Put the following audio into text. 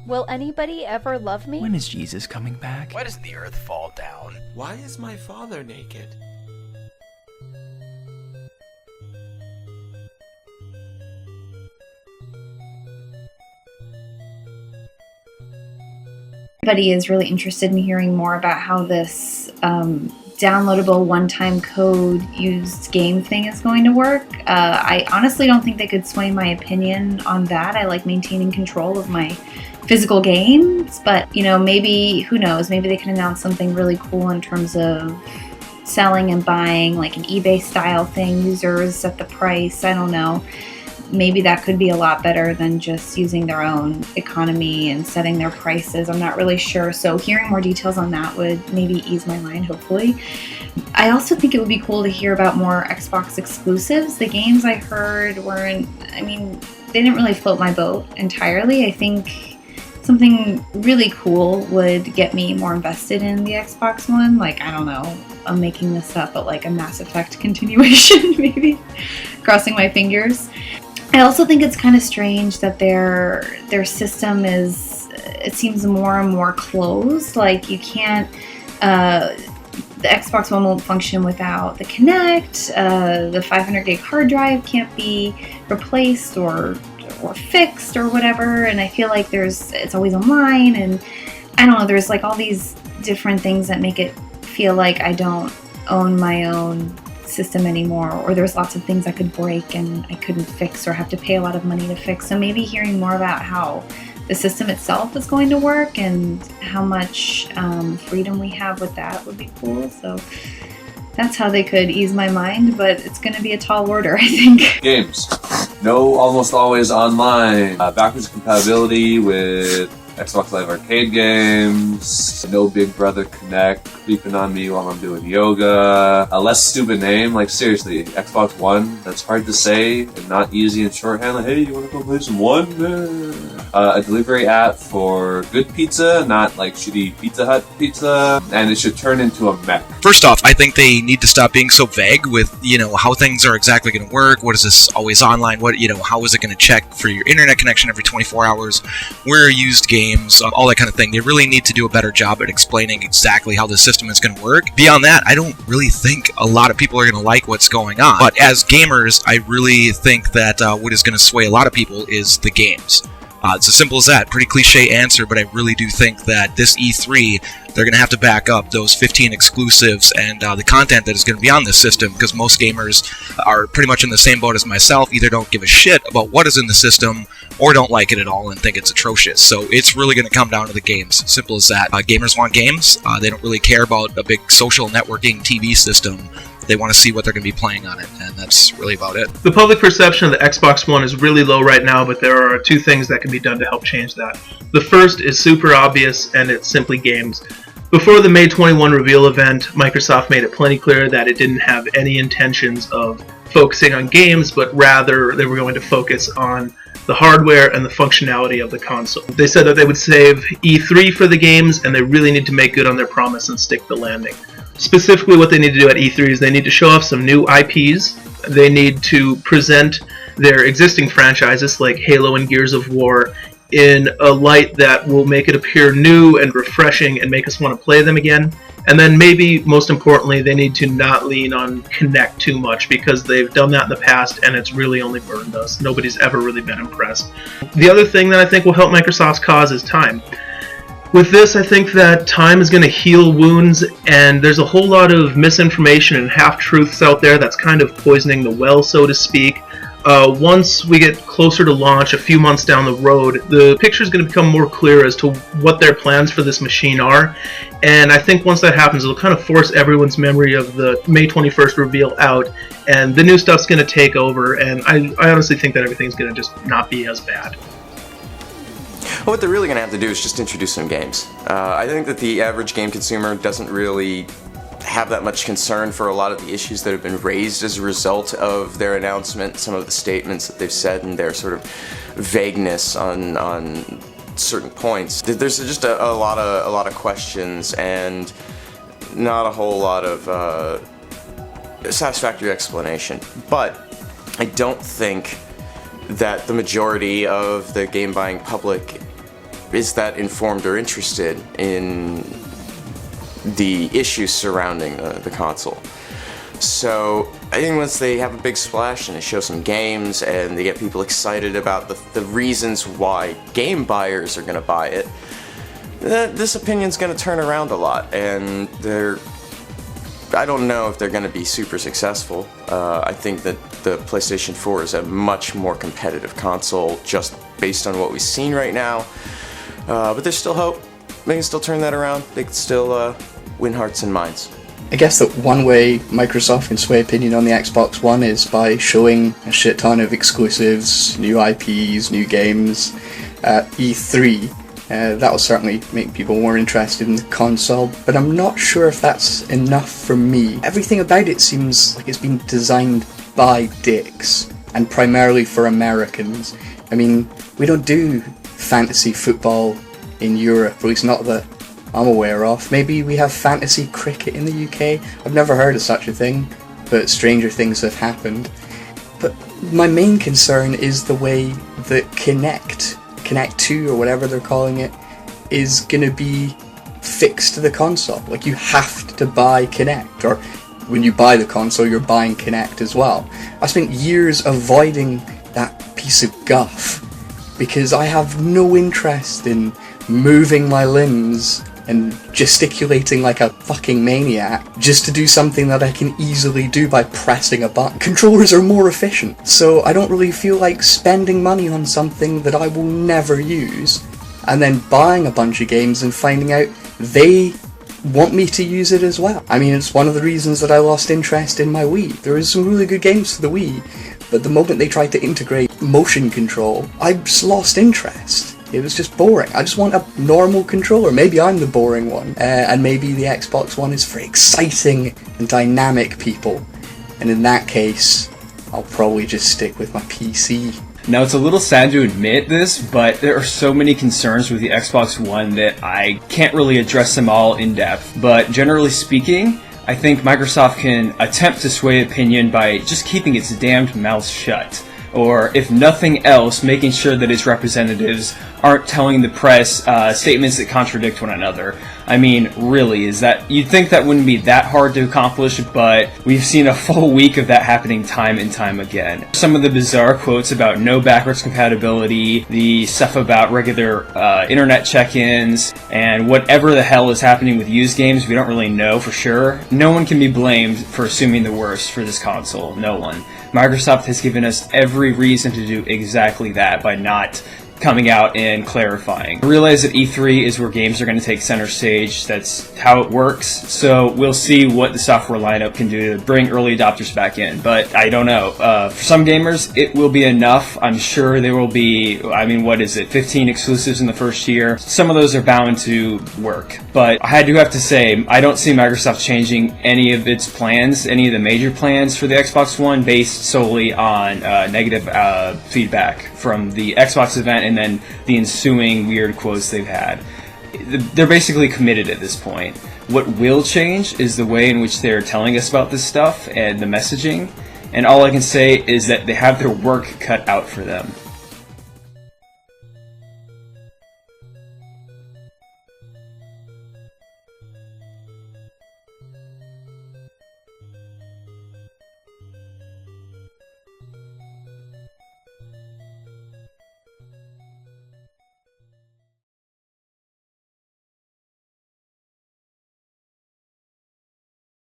Will anybody ever love me? When is Jesus coming back? Why doesn't the earth fall down? Why is my father naked? Everybody is really interested in hearing more about how this downloadable one-time code used game thing is going to work. I honestly don't think they could sway my opinion on that. I like maintaining control of my physical games, but maybe, who knows, maybe they can announce something really cool in terms of selling and buying, like an eBay style thing, users set the price, I don't know. Maybe that could be a lot better than just using their own economy and setting their prices. I'm not really sure. So hearing more details on that would maybe ease my mind, hopefully. I also think it would be cool to hear about more Xbox exclusives. The games I heard weren't, they didn't really float my boat entirely. I think something really cool would get me more invested in the Xbox One. Like, I don't know, I'm making this up, but like a Mass Effect continuation, maybe. Crossing my fingers. I also think it's kind of strange that their system is, it seems more and more closed. Like you can't, the Xbox One won't function without the Kinect, the 500 gig hard drive can't be replaced or fixed or whatever, and I feel like it's always online, and I don't know, there's like all these different things that make it feel like I don't own my own system anymore, or there's lots of things I could break and I couldn't fix or have to pay a lot of money to fix. So maybe hearing more about how the system itself is going to work and how much freedom we have with that would be cool. So that's how they could ease my mind, but it's going to be a tall order, I think. Games. No almost always online. Backwards compatibility with Xbox Live Arcade games, no Big Brother Kinect creeping on me while I'm doing yoga, a less stupid name, like seriously, Xbox One, that's hard to say and not easy in shorthand, like, hey, you want to go play some One? A delivery app for good pizza, not like shitty Pizza Hut pizza, and it should turn into a mech. First off, I think they need to stop being so vague with, how things are exactly going to work. What is this always online? What, how is it going to check for your internet connection every 24 hours? Where are used games? All that kind of thing. They really need to do a better job at explaining exactly how the system is going to work. Beyond that, I don't really think a lot of people are going to like what's going on. But as gamers, I really think that what is going to sway a lot of people is the games. It's as simple as that. Pretty cliche answer, but I really do think that this E3, they're going to have to back up those 15 exclusives and the content that is going to be on this system, because most gamers are pretty much in the same boat as myself, either don't give a shit about what is in the system or don't like it at all and think it's atrocious. So it's really going to come down to the games. Simple as that. Gamers want games. They don't really care about a big social networking TV system. They want to see what they're going to be playing on it, and that's really about it. The public perception of the Xbox One is really low right now, but there are two things that can be done to help change that. The first is super obvious, and it's simply games. Before the May 21 reveal event, Microsoft made it plenty clear that it didn't have any intentions of focusing on games, but rather they were going to focus on the hardware and the functionality of the console. They said that they would save E3 for the games, and they really need to make good on their promise and stick the landing. Specifically, what they need to do at E3 is they need to show off some new IPs. They need to present their existing franchises like Halo and Gears of War in a light that will make it appear new and refreshing and make us want to play them again. And then maybe, most importantly, they need to not lean on Kinect too much, because they've done that in the past and it's really only burned us. Nobody's ever really been impressed. The other thing that I think will help Microsoft's cause is time. With this, I think that time is going to heal wounds, and there's a whole lot of misinformation and half-truths out there that's kind of poisoning the well, so to speak. Once we get closer to launch, a few months down the road, the picture is going to become more clear as to what their plans for this machine are, and I think once that happens, it'll kind of force everyone's memory of the May 21st reveal out, and the new stuff's going to take over, and I honestly think that everything's going to just not be as bad. Well, what they're really going to have to do is just introduce some games. I think that the average game consumer doesn't really have that much concern for a lot of the issues that have been raised as a result of their announcement, some of the statements that they've said, and their sort of vagueness on certain points. There's just a lot of questions and not a whole lot of satisfactory explanation. But I don't think that the majority of the game buying public is that informed or interested in the issues surrounding the console. So I think once they have a big splash and they show some games and they get people excited about the reasons why game buyers are going to buy it, this opinion's going to turn around a lot, and I don't know if they're going to be super successful. I think that the PlayStation 4 is a much more competitive console just based on what we've seen right now. But there's still hope. They can still turn that around. They can still win hearts and minds. I guess that one way Microsoft can sway opinion on the Xbox One is by showing a shit ton of exclusives, new IPs, new games at E3. That will certainly make people more interested in the console, but I'm not sure if that's enough for me. Everything about it seems like it's been designed by dicks, and primarily for Americans. I mean, we don't do fantasy football in Europe, at least not that I'm aware of. Maybe we have fantasy cricket in the UK. I've never heard of such a thing, but stranger things have happened. But my main concern is the way that Kinect 2 or whatever they're calling it is gonna be fixed to the console. Like, you have to buy Kinect, or when you buy the console you're buying Kinect as well. I spent years avoiding that piece of guff because I have no interest in moving my limbs and gesticulating like a fucking maniac just to do something that I can easily do by pressing a button. Controllers are more efficient, so I don't really feel like spending money on something that I will never use, and then buying a bunch of games and finding out they want me to use it as well. I mean, it's one of the reasons that I lost interest in my Wii. There was some really good games for the Wii, but the moment they tried to integrate motion control, I just lost interest. It was just boring. I just want a normal controller. Maybe I'm the boring one. And maybe the Xbox One is for exciting and dynamic people. And in that case, I'll probably just stick with my PC. Now, it's a little sad to admit this, but there are so many concerns with the Xbox One that I can't really address them all in depth. But generally speaking, I think Microsoft can attempt to sway opinion by just keeping its damned mouth shut. Or, if nothing else, making sure that its representatives aren't telling the press statements that contradict one another. I mean, really, you'd think that wouldn't be that hard to accomplish, but we've seen a full week of that happening time and time again. Some of the bizarre quotes about no backwards compatibility, the stuff about regular internet check-ins, and whatever the hell is happening with used games, we don't really know for sure. No one can be blamed for assuming the worst for this console. No one. Microsoft has given us every reason to do exactly that by not coming out and clarifying. I realize that E3 is where games are going to take center stage. That's how it works. So we'll see what the software lineup can do to bring early adopters back in. But I don't know. For some gamers, it will be enough. I'm sure there will be, 15 exclusives in the first year. Some of those are bound to work. But I do have to say, I don't see Microsoft changing any of its plans, any of the major plans for the Xbox One based solely on negative feedback from the Xbox event and then the ensuing weird quotes they've had. They're basically committed at this point. What will change is the way in which they're telling us about this stuff and the messaging, and all I can say is that they have their work cut out for them.